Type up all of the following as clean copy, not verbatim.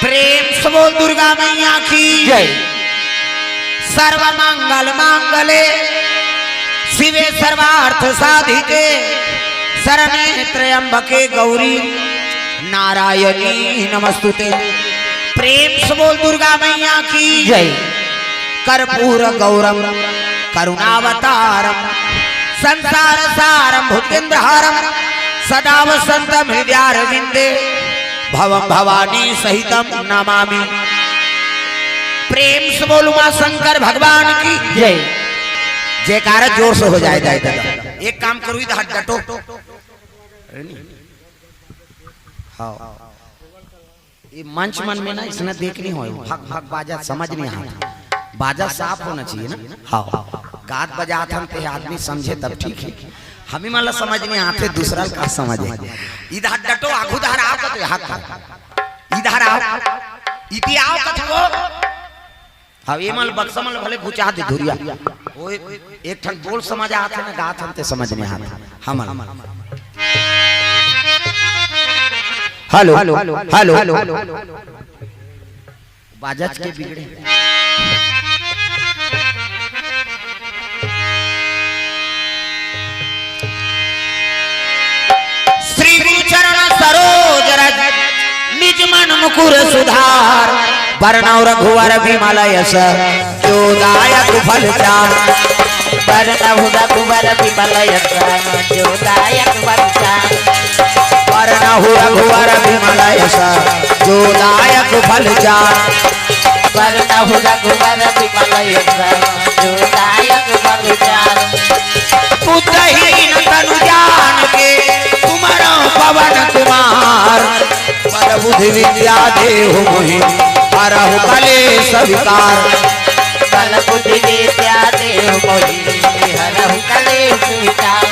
प्रेम से बोल दुर्गा मैया की जय। सर्व मंगल मांगले शिवे सर्वार्थ साधिके शरणे त्र्यंबके गौरी नारायणी नमस्तुते। प्रेम से बोल दुर्गा मैया की जय। कर्पूर गौरम करुणावतारम संसार सारम भूतेन्द्रहारम सदा वसंतम हृदयारविंदे भवम भवानी सहितम नमामि। प्रेम से बोल उमा शंकर भगवान की जय। जयकारा जोर से हो जाए दादा। एक काम करो इधर डटो। हाँ ये मंच मन में ना इसने देखनी हो भग भग बाजा समझ नहीं आता। बाजा साफ होना चाहिए ना। हाँ गात बजा थे आदमी समझे तब ठीक है। हमें मतलब समझ नहीं आते दूसरा का समझ। इधर डटो आखु धार आओ कतो हाथ इधर आओ इति आओ कतो। हाँ ये मल बक्समल भले घुचा दे धुरिया वो एक ठन बोल समझ आते ना गात हम ते समझ नहीं आता। हम हेलो हेलो हेलो बाजच के बिगड़े श्री गुरु चरण सरोज रज निज मन मुकुर सुधार वर्णव रघुवर विमल यश जोदायक फल चार। वर्णव रघुवर विमल यश जोदायक फल चार। वर्णव रघुवर विमल यश जोदायक फल चार। वर्णव रघुवर विमल यश जोदायक फल चार। पुत्रहीन तनु जान के तुम्हारा पवन कुमार पर बुद्धि विद्या देहु मोहि हरहु कलेश विकार। बल बुद्धि विद्या देहु मोहि हरहु कलेश विकार।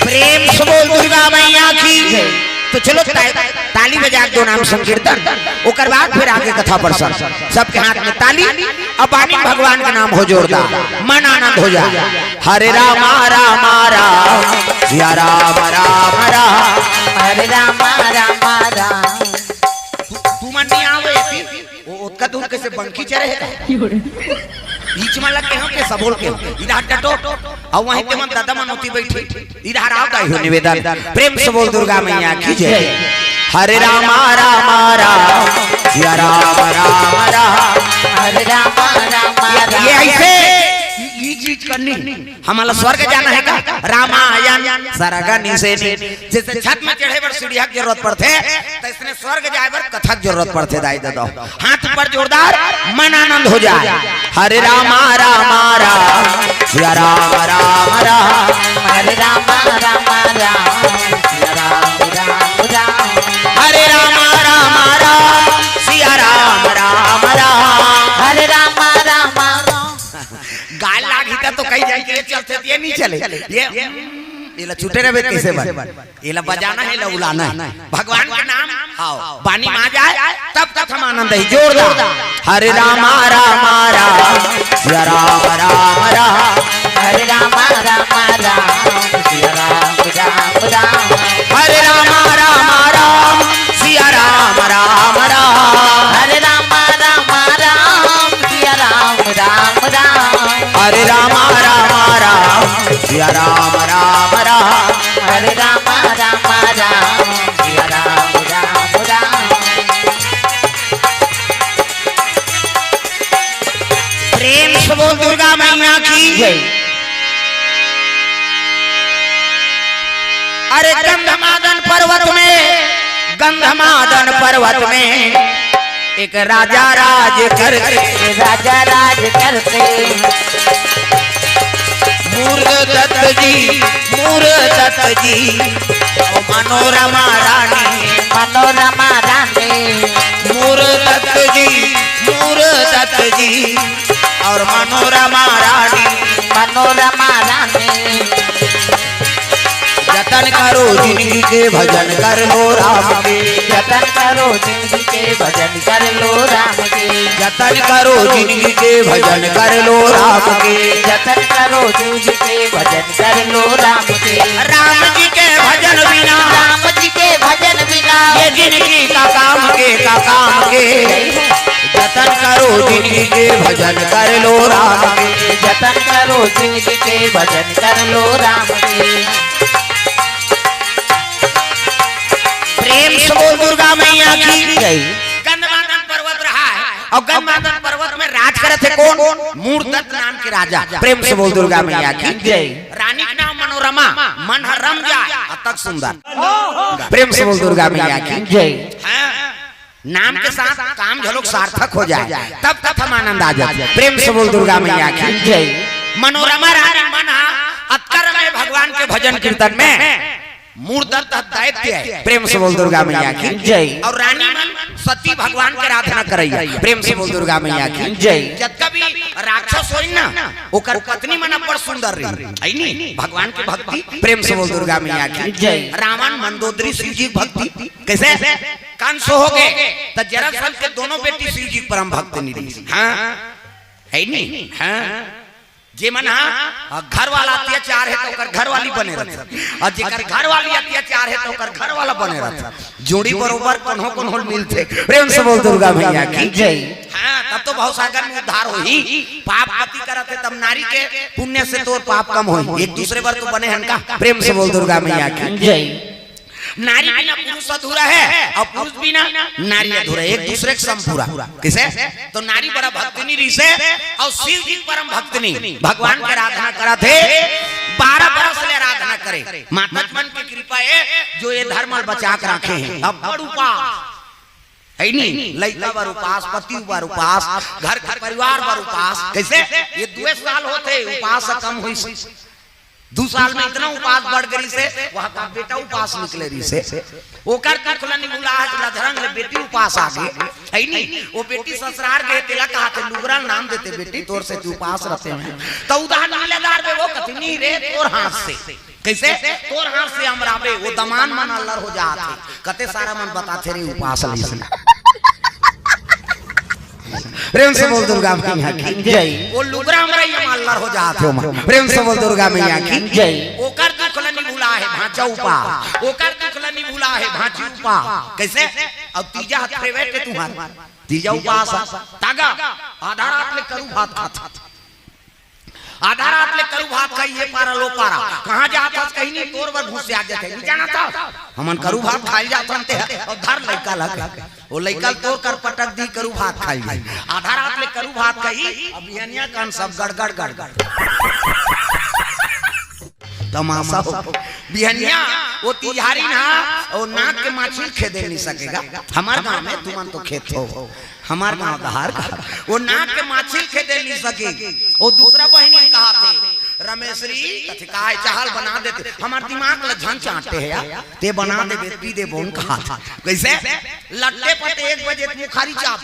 प्रेम से बोल दुर्गा मैया की। तो चलो ताली बजा दो नाम संकीर्तन ओकर बाद फिर आगे कथा प्रसंग। सबके हाथ में ताली अब पानी भगवान का नाम हो जोरदार मन आनंद हो जाए। हरे राम राम राम सिया राम राम राम हरे राम राम राम। तू मन नहीं आवे वो उसका दूर कैसे बंकी चढ़े है बीच में लग के हो के सबोल के इधर डटो और वहीं पे मन दादा मनोती बैठी इधर आओ दाई हो निवेदन। प्रेम से बोल दुर्गा मैया की जय। हरे राम राम राम सिया राम राम राम हरे राम राम। ये ऐसे ये चीज करनी हमारा स्वर्ग जाना है का रामायण सरगनी से जैसे छत में चढ़े पर सीढ़िया की जरूरत पड़ते तो इसने स्वर्ग जाए पर कथक जरूरत पड़ते दाई दो हाथ पर जोरदार मन आनंद हो जाए। हरे राम राम राम सिया राम राम राम हरे राम राम राम सिया राम राम राम। हरे राम राम राम सिया राम राम राम हरे राम राम राम। गाल लागी तो कहीं जाके चलते ये नहीं चले ये छूटे रहे कैसे बन ये बजाना है लउलाना है भगवान का नाम हाँ बानी में आ जाए तब तक हम आनंद है जोरदार। हरे राम राम राम सिया राम राम राम हरे राम राम राम सिया राम राम राम। हरे राम राम राम सिया राम राम राम हरे राम राम राम सिया राम राम राम। हरे राम राम राम सिया राम राम राम हरे राम राम राम सिया राम राम राम। प्रेम से बोल दुर्गा मैया की जय। अरे गंधमादन पर्वत में एक राजा राज करते राजा राज करते मूर्दत्त जी और मनोरमा रानी मूर्दत्त जी और मनोरमा रानी जतन करो जिंदगी के भजन कर लो राम के। जतन करो जिंदगी के भजन कर लो राम के। जतन करो जिंदगी के भजन कर लो राम के। जतन करो जिंदगी के भजन कर लो राम के। राम जी के भजन जिंदगी का काम के जतन करो जिंदगी के भजन कर लो राम के। जतन करो जिंदगी के भजन कर लो राम के। प्रेम से बोल दुर्गा मैया की जय। गंधमादन पर्वत रहा है और गंधमादन पर्वत में राज करे थे कौन? मूर्धत नाम के राजा। प्रेम से बोल दुर्गा मैया की जय। रानी का नाम मनोरमा, मन रम जाए अतक सुंदर। प्रेम से बोल दुर्गा मैया की जय। नाम के साथ काम झलोक सार्थक हो जाए तब तक हम आनंद आ जाए। प्रेम से बोल दुर्गा मैया की जय। मनोरमा रानी मना अत्तर में भगवान के भजन कीर्तन में मूर्धत दैत्य है। प्रेम से बोल दुर्गा मैया की जय। और रानी मन सती भगवान के आराधना करैया। प्रेम से बोल दुर्गा मैया की जय। जब कभी राक्षस होई ना ओकर पत्नी मन बड़ सुंदर रही है नी भगवान के भक्ति। प्रेम से बोल दुर्गा मैया की जय। रावण मंदोदरी शिव जी भक्ति कैसे कंस हो गए तो जरासंध के दोनों बेटी शिव जी परम भक्त निधि। हाँ है नी। हाँ जे मन घर वाला अत्याचार है तो ओकर घर वाली बने रहते और जेकर घर वाली अत्याचार है तो ओकर घर वाला बने रहते। जोड़ी बरोबर कोन्हो मिलते। प्रेम से बोल दुर्गा मैया की जय। हाँ तब तो बहुत सागर में उद्धार हो ही पाप पति करते तब नारी के पुण्य से तो पाप कम हो एक दूसरे बार तो बने हन का। प्रेम से बोल दुर्गा मैया की जय। नारी बिना पुरुष अधूरा है और पुरुष बिना नारी अधूरा है। एक दूसरे के समपूरा कैसे तो नारी बड़ा भक्तनी ऋषि और शिव जी परम भक्तनी भगवान की आराधना करा थे 12 बरस से आराधना करे। माता मन की कृपा है जो ये धर्म बचा कर रखे हैं। अब बड़ उपास है नी लइका बर उपास पति बर उपास घर परिवार बर उपास कैसे ये 2 साल होते उपास कम हुई 2 साल में इतना उपास बढ़ गई से वहां का बेटा उपास निकले रही से ओकर कुखला निगुला है धरंग ले बेटी उपास आ गई है नी। वो बेटी ससुराल गए तेला कहा थे लुगरा नाम देते बेटी तोर से तू उपास रहते हैं तो उदाहरण मिलेदार में वो कतनी रे तोर हाथ से कैसे तोर हाथ से हमराबे वो दमान मन अल्लर हो जाते कते सारा मन बताते रे उपास ले। प्रेम से बोल दुर्गा मैया की जय। वो लुगरा हमरा ये अल्लर हो जाते हो। प्रेम से बोल दुर्गा मैया की जय। ओकर दुखला नहीं भूला है भांचा उपा ओकर दुखला नहीं भूला है भांची उपा कैसे अब तीजा हाथ पे बैठे तुम्हारे तीजा उपास तागा आधा रात ले करू भात खाता आधा रात ले करू भात खाई ये पारा लो पारा कहां जाता कहीं नहीं तोर बर घुस आ जाते नहीं जाना था हमन करू भात खाई जाता ते और धर लइका लगा वो लइका तोर कर पटक दी करू भात खाई आधा रात ले करू भात खाई अब बिहनिया कान सब गड़गड़ गड़गड़ तमाशा हो बिहनिया वो तिहारी ना वो नाक के माछी खेदे नहीं सकेगा। हमार गांव में तुमन तो खेत हो हमार गांव धार का वो नाक के माछी खेदे नहीं सकेगी। वो दूसरा बहनी कहा थे रमेश्वरी कथी का चाहल बना देते हमार दिमाग ल झन चाटते है यार ते बना दे बेटी दे बोन कहा था कैसे लट्टे पटे 1 बजे मुखारी चाप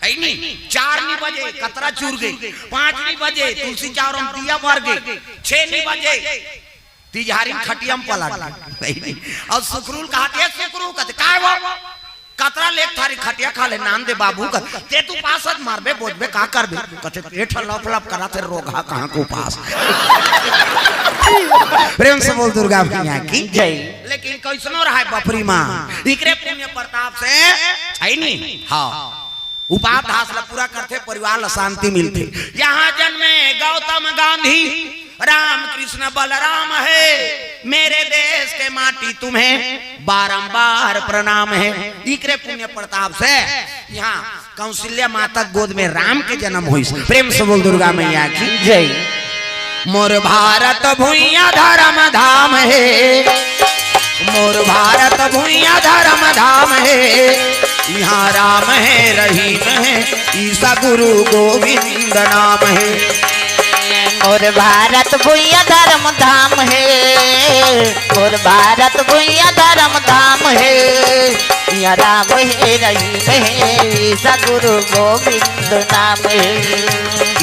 है नी 4 नहीं बजे कतरा चूर गई 5 नहीं बजे तुलसी चावरम दिया भर गई 6 नहीं बजे तिजहारी खटियम पलट और सुकरूल कहा सुकरू कहते काय वो कतरा लेक थारी खटिया खा ले नाम दे बाबू का ते तू पासत मारबे बोझबे का करबे कहते पेट लप लप करा थे रोगा कहां को पास। प्रेम से बोल दुर्गा मैया की जय। लेकिन कैसनो रहा बपरी मां इकरे पुण्य प्रताप से है नी। हां उपास हासिल पूरा करते परिवार ला शांति मिलती। यहाँ जन्मे गौतम गांधी राम कृष्ण बलराम है मेरे देश के माटी तुम्हें बारंबार प्रणाम है। इकरे पुण्य प्रताप से यहाँ कौशल्या माता गोद में राम के जन्म हुई। प्रेम से बोल दुर्गा मैया की जय। मोर भारत भूइया धर्म धाम है मोर भारत भूइया धर्म धाम है यहाँ राम है रहीम है ईसा गुरु गोविंद नाम है। और भारत भूइया धर्म धाम है और भारत भूइया धर्म धाम है यहाँ राम है रहीम है सगुरु गोविंद नाम है।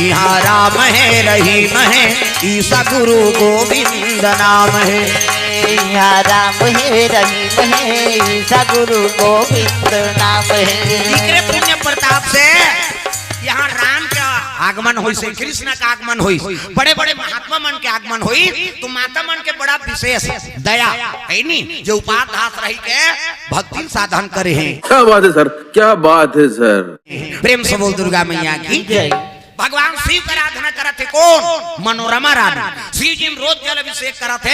यहाँ राम है रहीम है ईसा गुरु गोविंद नाम है। यहाँ राम है रहीम है सगुरु गोविंद नाम है। पुण्य प्रताप से यहाँ राम का आगमन हुई से कृष्ण का आगमन हुई, बड़े बड़े महात्मा मन के आगमन हुई, तो माता मन के बड़ा विशेष दया है नी जो उपाध्यास रही के भक्ति साधन करे हैं। क्या बात है सर, क्या बात है सर। प्रेम से बोल दुर्गा मैया की जय। भगवान शिव का आराधना करते कौन? मनोरमा रानी। शिव जी रोज जल अभिषेक करते,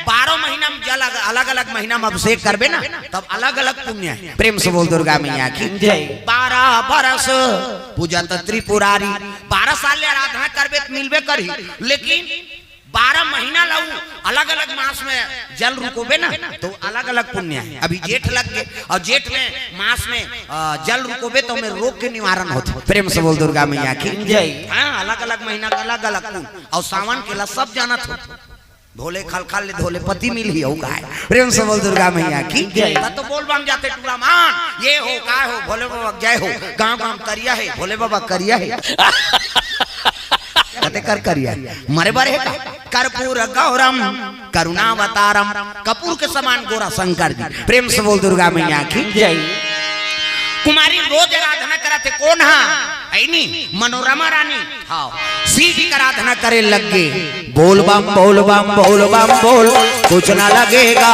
12 महीना में जल अलग अलग महीना में अभिषेक करबे ना तब अलग अलग पुण्य है। प्रेम से बोल दुर्गा मैया की जय। 12 बरस पूजत त्रिपुरारी, 12 साल आराधना करबे तो मिलबे करी, लेकिन 12 महीना लाऊ अलग अलग मास में जल रुकोबे ना तो अलग अलग पुण्य है। अभी जेठ लग गए और जेठ में मास में जल रुकोबे तो में रोग के निवारण होते। प्रेम से बोल दुर्गा मैया की जय। हाँ, अलग अलग महीना का अलग अलग पुण्य, और सावन के ला सब जानत हो, भोले खलखल ले धोले पति मिल ही हो का। प्रेम से बोल दुर्गा मैया की जय। तो बोल बम जाते टूला मान ये हो का हो, भोले बाबा जय हो, गांव गांव करिया है, भोले बाबा करिया है कर करिया मरे बारे कर्पूर गौरम करुणावतारम, कपूर के समान गोरा शंकर जी। प्रेम से बोल दुर्गा मैया की जय। कुमारी रोज आराधना कराते कौन? हाँ मनोरमा रानी। हाँ, शिव जी का आराधना करे लग गए, बोल बम बोल बम बोल बम बोल कुछ ना लगेगा,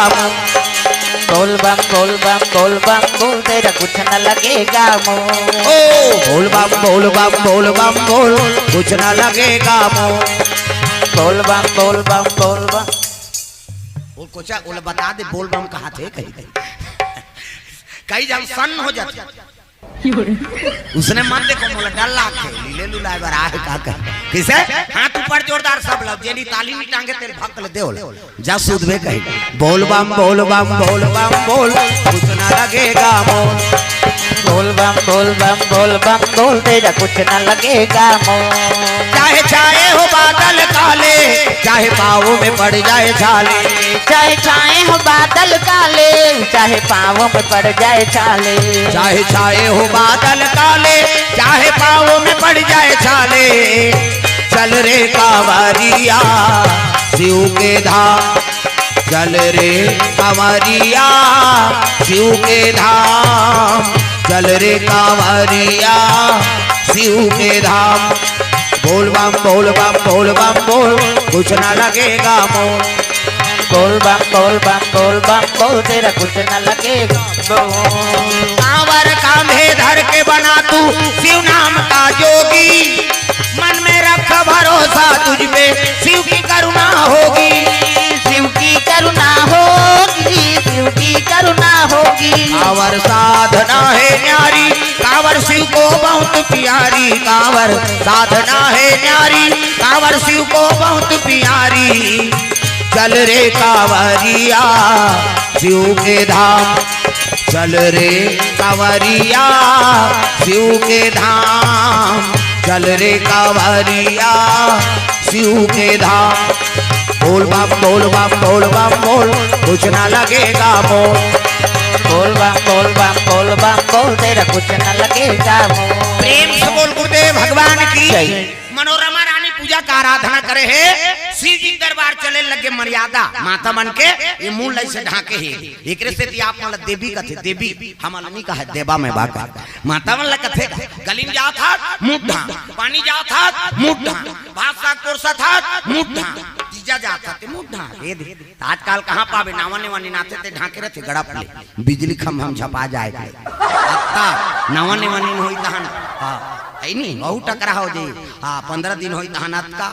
बोल बम बोल बम बोल बम बोल तेरा कुछ न लगेगा मोह। ओ बोल बम बोल बम बोल बम बोल कुछ ना लगेगा मोह। बोल बम बोल बम बोल बम बोल कुछ बोले बता दे बोल बम कहाँ थे, कहीं कहीं जब सन हो जाते उसने मन देखो मोला डर लागे लीले लुलाए बर आहे का कर किसे हाथ ऊपर जोरदार सब लग जेनी ताली नहीं टांगे तेरे भक्त ले देओ जा सुधवे कहीं बोल बम बोल बम बोल बम बोल कुछ ना लगेगा मोल। बोल बम बोल बम बोल बम बोल तेरा कुछ न लगेगा मोह। चाहे चाहे हो बादल काले, चाहे पाँवों में पड़ जाए छाले, चाहे चाहे हो बादल काले, चाहे पाँवों में पड़ जाए छाले, चाहे चाहे हो बादल काले, चाहे पाँवों में पड़ जाए छाले। चल रे कांवरिया शिव के धाम, चल रे कांवरिया शिव के धाम, चल रे कांवरिया शिव के धाम। बोल बम बोल बम बोल बम बोल कुछ ना लगेगा मोल। बोल बम बोल बम बोल बम बोल तेरा कुछ न लगेगा मोह। कांवर कांधे धर के बना तू शिव नाम का जोगी, मन में रख भरोसा तुझ पे शिव की करुणा होगी, शिव की करुणा होगी, शिव की करुणा होगी। कांवर साधना है न्यारी, कांवर शिव को बहुत प्यारी, कांवर साधना है न्यारी, कांवर शिव को बहुत प्यारी। चल रे कांवरिया शिव के धाम, चल रे कांवरिया शिव के धाम, चल रे कांवरिया शिव के धाम। बोल बम बोल बम बोल बम बोल कुछ ना लगेगा मोल। बोल बम बोल बम बोल बम बोल तेरा कुछ न लगेगा मोह। प्रेम से बोल गुरुदेव भगवान की मनोरमा रानी पूजा का आराधना करे है, शिव जी दरबार चले लगे मर्यादा माता मन के ये मूल लय से ढाके है। एक से आप मतलब देवी कथे, देवी हम नहीं कहा देवा में बाका माता मन कथे गलिन जाओ था मुठा, पानी जाओ था मुठा, भात साग कोरसा था मुठा, जीजा जाता थे मुठा। आजकल कहाँ पावे नावा नेवानी नाते थे ढाके रहते गड़ा पड़े बिजली खम हम झपा जाए नावा नेवानी होई तहन है नी बहुत टकरा हो जाए। हाँ 15 दिन होई तहनात का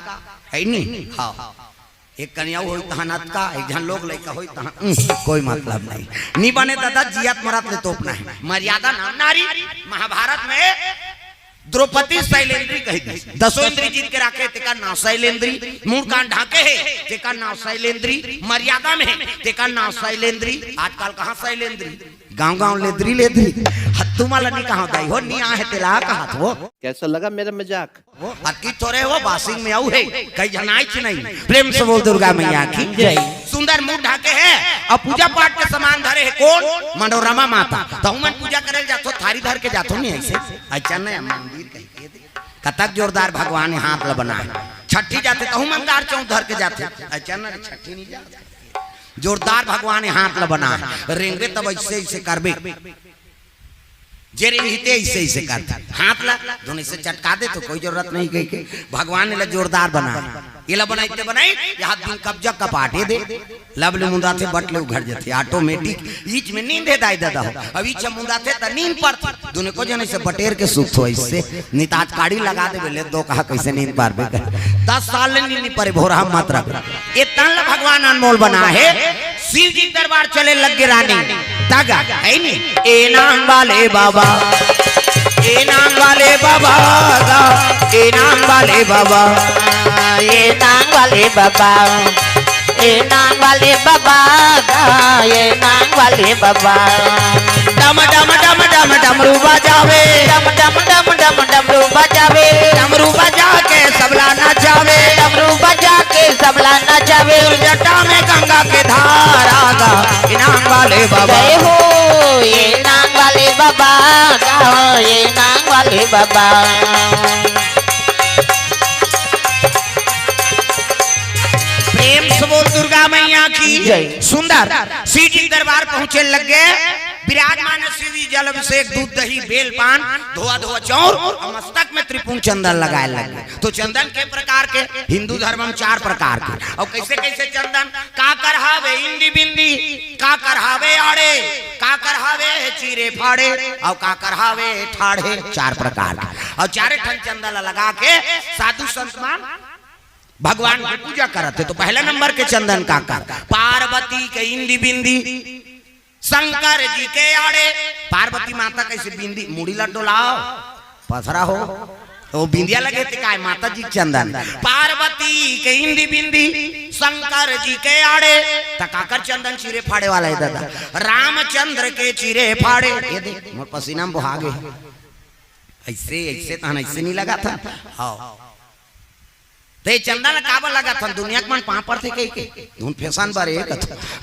है नी। हाँ एक कन्या होई तहनात का, एक जन लोग लड़का होई तहन कोई मतलब नहीं बने दादा जियात मरात ले तोपना है। मर्यादा नाम नारी महाभारत में द्रौपदी शैलेंद्री कही गई, 10 इंद्री जीत के रखे तेका नाम शैलेंद्री, मुंह कान ढाके है तेका नाम शैलेंद्री, मर्यादा में है तेका नाम शैलेंद्री। आजकल कहाँ शैलेंद्री गांव गांव लेद्री लेद्री हत्तू माला नहीं कहाँ गई हो नहीं आहे तेला कहा वो कैसा लगा मेरा मजाक? वो अति थोड़े वो बासिंग में आऊ है कहीं जनाइच नहीं। प्रेम से बोल दुर्गा मैया की जय। सुंदर मुंह ढाके है और पूजा पाठ के सामान धरे है कौन? मनोरमा माता। तो मन पूजा करे जातो थारी धर के जातो नहीं ऐसे अच्छा नहीं मंदिर कहीं कतक जोरदार भगवान ने हाथ ल बनाए। छठी जाते तो मंदार चौक धर के जाते अच्छा ना छठी नहीं जाते जोरदार भगवान ने हाथ ल बनाए रेंगे तब ऐसे ऐसे करबे जेरे हिते ऐसे ऐसे करता हाथ ला दोनों से चटका दे तो कोई जरूरत नहीं कही के भगवान ने जोरदार बनाया ये ला बनाई बनाई हाथ दिन कब्जा कपाटे दे लबले मुंदा थे बटले उघड़ जाते ऑटोमेटिक बीच में नींद है दाई दादा हो अभी छ मुंदा थे त नींद पर दोनों को जने से बटेर के सुख हो इससे निताज काड़ी लगा दे बोले दो कहा कैसे नींद पार बे 10 साल नींद नहीं परे भोरा मत रख ये तन भगवान अनमोल बना है शिव जी दरबार चले लग गे रानी तागा है नी ए नाम वाले बाबा ए नाम वाले बाबा ए नाम वाले बाबा ये नांग वाले बाबा ये नांग वाले बाबा ये नांग वाले बाबा डम डम डम डम डमरू बजावे डम डम डम डम डमरू बजावे डमरू बजा के सबला नचावे डमरू बजा के सबला नचावे जटा में गंगा के धारा गा इनाम वाले बाबा जय हो ये नांग वाले बाबा ये नांग वाले बाबा प्रेम से बोल दुर्गा मैया की जय। सुंदर श्री जी दरबार पहुंचे लग गए विराजमान श्री जी जल अभिषेक दूध दही बेल पान धोआ धोआ चौर और मस्तक में त्रिपुंग चंदन लगाए लगे तो चंदन के प्रकार के हिंदू धर्म में 4 प्रकार के और कैसे कैसे चंदन का करहावे इंदी बिंदी का करहावे आड़े का करहावे चीरे फाड़े और का करहावे ठाड़े 4 प्रकार के और 4 ठन चंदन लगा के साधु संतमान भगवान की पूजा करते तो पहला नंबर के चंदन का कर पार्वती के इंदी बिंदी शंकर जी के आड़े पार्वती माता कैसे बिंदी मुड़ी लड्डू लाओ पथरा हो तो बिंदिया लगे थे काय माता जी चंदन पार्वती के इंदी बिंदी शंकर जी के आड़े तकाकर चंदन चीरे फाड़े वाला है दादा रामचंद्र के चीरे फाड़े ये देख मोर पसीना में बहा गए ऐसे ऐसे तो ऐसे नहीं लगा था हाँ ते चंदन काबा लगा था दुनिया के मन पापड़ थे के धुन फैशन बारे एक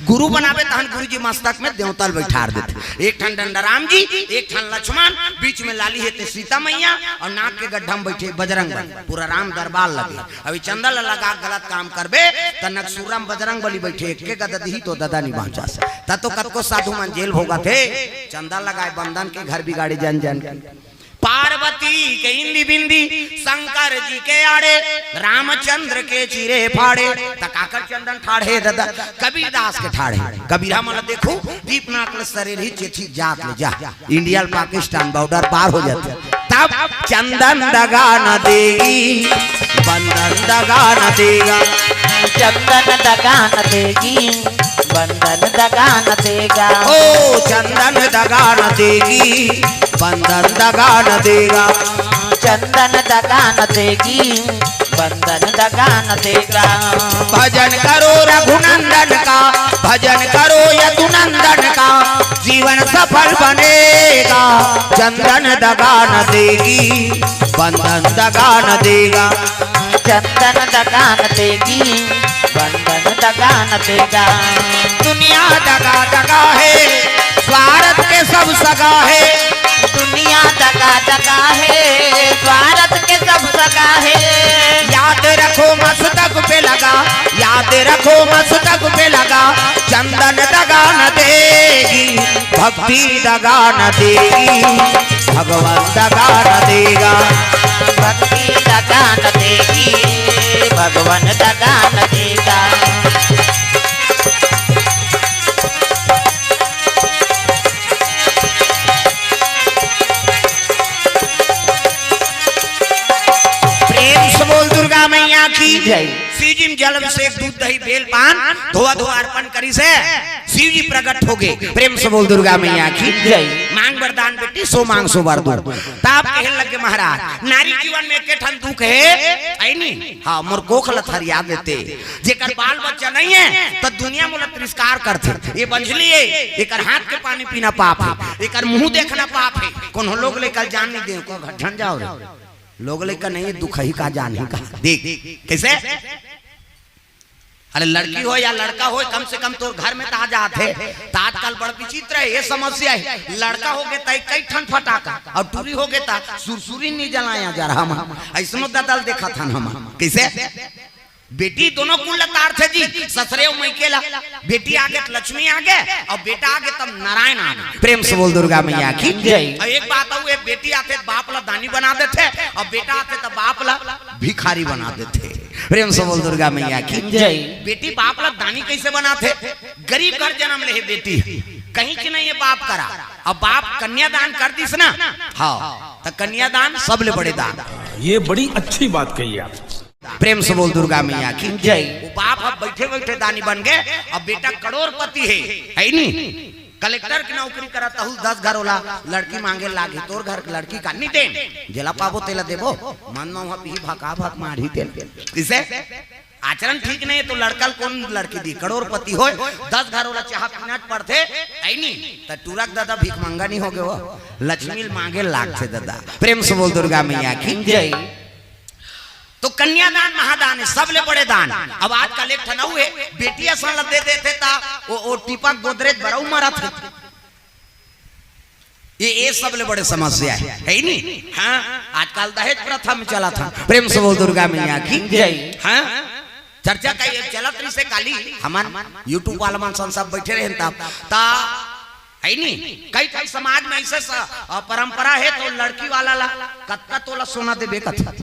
गुरु बनावे तहन गुरु जी मस्तक में देवतल बैठार देते एक ठन डंडा राम जी एक ठन लक्ष्मण बीच में लाली हेते सीता मैया और नाक के गड्ढा में बैठे बजरंग बली पूरा राम दरबार लगे अभी चंदन लगा गलत काम करबे त नक्सूरम बजरंग बली बैठे एक के गदद ही तो दादा नहीं पहुंचा से तो कत को साधु मन जेल होगा थे चंदन लगाए बंधन के घर बिगाड़े जान जान पार्वती के इंदी बिंदी शंकर जी के आड़े रामचंद्र के चीरे फाड़े तकाकर चंदन ठाड़े दादा कबीरदास के ठाड़े कबीरा मन देखो दीपनाथ शरीर ही चिट्ठी जात ले जा इंडिया पाकिस्तान बॉर्डर पार हो जाते तब चंदन दगा न देगी बंधन दगा न देगा चंदन दगा न देगी बंधन दगा न देगा ओ चंदन दगा न देगी बंधन दगा न देगा चंदन दगा न देगी बंधन दगा न देगा भजन करो रघुनंदन का भजन करो यदुनंदन का जीवन सफल बनेगा चंदन दगा न देगी बंधन दगा न देगा चंदन दगा न देगी बंधन दगा न देगा दुनिया दगा दगा है स्वार्थ के सब सगा है दुनिया दगा दगा है स्वार्थ के सब सगा है याद रखो मस्तक पे लगा याद रखो मस्तक पे लगा चंदन दगा न देगी भक्ति दगा न देगी भगवान दगा न देगा भक्ति दगा न देगी भगवान दगा न देगा दुर्गा मैया की जय शिव जी जल अभिषेक दूध दही बेल पान धोआ धोआ अर्पण करी से शिव जी प्रकट हो गए प्रेम से बोल दुर्गा मैया की जय मांग वरदान बेटी सो मांग सो वर दो ताप कहे लगे महाराज नारी जीवन में के ठन दुख है आई नहीं हां मोर कोख लथरिया देते जेकर बाल बच्चा नहीं है तो दुनिया मोला तिरस्कार करते ये बंझली है एकर हाथ के पानी पीना पाप है एकर मुंह देखना पाप है कोनो लोग लेकर जान नहीं दे को घटन जाओ रे लोग लेकर नहीं दुख ही का जान ही का देख कैसे अरे लड़की हो या लड़का हो कम से कम तो घर में ताजा थे आजकल बड़ विचित्र है ये समस्या है लड़का हो गए तय कई ठन फटाका और टूरी हो गए ता सुरसुरी नहीं जलाया जा रहा हम ऐसनो ददल देखा था हम कैसे बेटी दोनों कुल तार थे जी, ससुरे मैकेला, बेटी आगे तो लक्ष्मी आगे और बेटा आगे तब नारायण आगे। प्रेम से बोल दुर्गा मैया की जय। और एक बात है, बेटी आते बाप ला दानी बना देते और बेटा आते तो बाप ला भिखारी बना देते। प्रेम से बोल दुर्गा मैया की जय। बेटी बाप ला दानी कैसे बनाते? गरीब घर जन्म ले बेटी, कहीं की नहीं ये बाप करा, अब बाप कन्यादान कर दिस ना, हाँ तो कन्यादान सबले बड़े दान। ये बड़ी अच्छी बात कही आप। प्रेम से बोल दुर्गा मैया की जय। वो बाप अब बैठे बैठे दानी बन गए, अब बेटा करोड़पति है नहीं, कलेक्टर की नौकरी करता हूँ, 10 घर वाला लड़की मांगे लागे, तोर घर लड़की का नहीं दे, जेला पाबो तेला देबो, मन में वहां पी भका भक मारी तेल। किसे आचरण ठीक नहीं है तो लड़का कौन लड़की दी? करोड़पति हो, 10 घर वाला चाह पीनट पड़ते आई नहीं तो टूरक दादा भीख मंगा नहीं हो गए, वो लक्ष्मी मांगे लाग से दादा। प्रेम से बोल दुर्गा मैया की जय। तो कन्यादान महादान है, सबले बड़े दान। अब आज कल एक ठना हुए बेटी असन दे देते ता वो टिपक गोदरेज बराऊ मारा थे, ये सबले बड़े समस्या है नहीं। हाँ आजकल दहेज प्रथा में चला था। प्रेम से बोल दुर्गा मैया की जय। हाँ चर्चा का ये चलत रही से काली हमार यूट्यूब वाला मन सब बैठे रहे ता है नहीं। कई कई समाज में ऐसे परंपरा है तो लड़की वाला ला कत्ता तोला सोना देबे कथा।